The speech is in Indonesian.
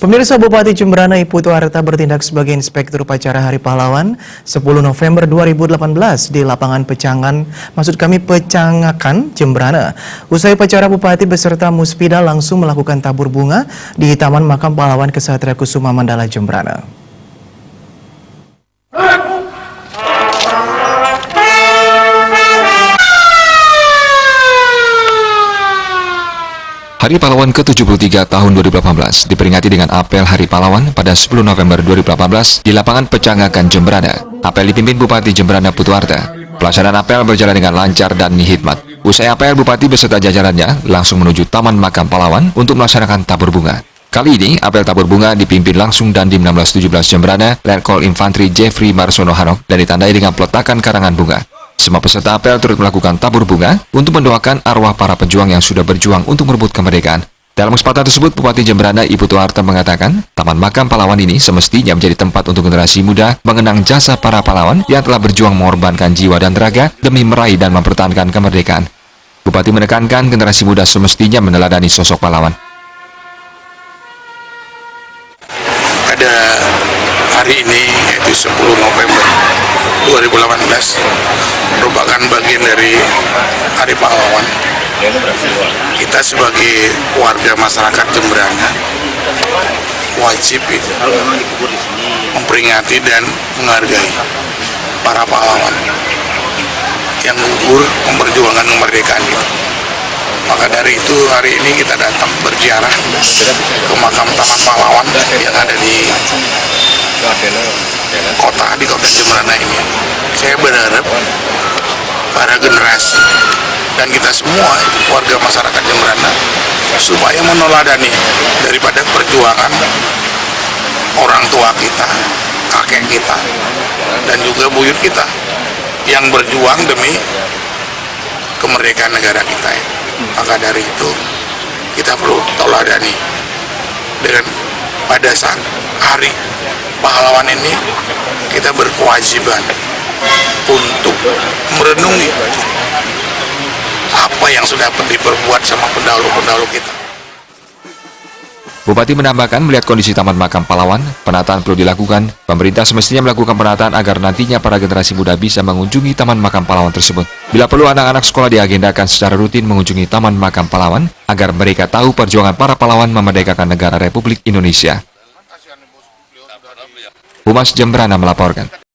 Pemirsa, Bupati Jemberana I Putu Arta bertindak sebagai Inspektur Upacara Hari Pahlawan 10 November 2018 di lapangan Pecangakan, Jemberana. Usai upacara, Bupati beserta Muspida langsung melakukan tabur bunga di Taman Makam Pahlawan Kesatria Kusuma Mandala, Jemberana. Hari Pahlawan ke-73 tahun 2018 diperingati dengan apel Hari Pahlawan pada 10 November 2018 di lapangan Pecangakan, Jemberana. Apel dipimpin Bupati Jemberana Putu Arta. Pelaksanaan apel berjalan dengan lancar dan hikmat. Usai apel, Bupati beserta jajarannya langsung menuju Taman Makam Pahlawan untuk melaksanakan tabur bunga. Kali ini, apel tabur bunga dipimpin langsung Dandim 1617 Jemberana, Letkol Infantri Jeffrey Marsono Hanok, dan ditandai dengan peletakan karangan bunga. Semua peserta apel turut melakukan tabur bunga untuk mendoakan arwah para pejuang yang sudah berjuang untuk merebut kemerdekaan. Dalam kesempatan tersebut, Bupati Jemberana I Putu Arta mengatakan, Taman Makam Pahlawan ini semestinya menjadi tempat untuk generasi muda mengenang jasa para pahlawan yang telah berjuang mengorbankan jiwa dan raga demi meraih dan mempertahankan kemerdekaan. Bupati menekankan generasi muda semestinya meneladani sosok pahlawan. Pada hari ini, yaitu 10 November 2018, merupakan bagian dari Hari Pahlawan. Kita sebagai warga masyarakat Jemberana wajib memperingati dan menghargai para pahlawan yang gugur memperjuangkan kemerdekaan kita. Maka dari itu hari ini kita datang berziarah ke makam Taman Pahlawan yang ada di kota Jemberana ini. Saya berharap para generasi dan kita semua warga masyarakat Jemberana supaya meneladani daripada perjuangan orang tua kita, kakek kita, dan juga buyut kita yang berjuang demi kemerdekaan negara kita. Maka dari itu kita perlu teladani dengan pada saat hari pahlawan ini kita berkewajiban untuk merenungi apa yang sudah diperbuat sama pendahulu-pendahulu kita. Bupati menambahkan, melihat kondisi Taman Makam Pahlawan, penataan perlu dilakukan. Pemerintah semestinya melakukan penataan agar nantinya para generasi muda bisa mengunjungi Taman Makam Pahlawan tersebut. Bila perlu, anak-anak sekolah diagendakan secara rutin mengunjungi Taman Makam Pahlawan agar mereka tahu perjuangan para pahlawan memerdekakan negara Republik Indonesia. Humas Jemberana melaporkan.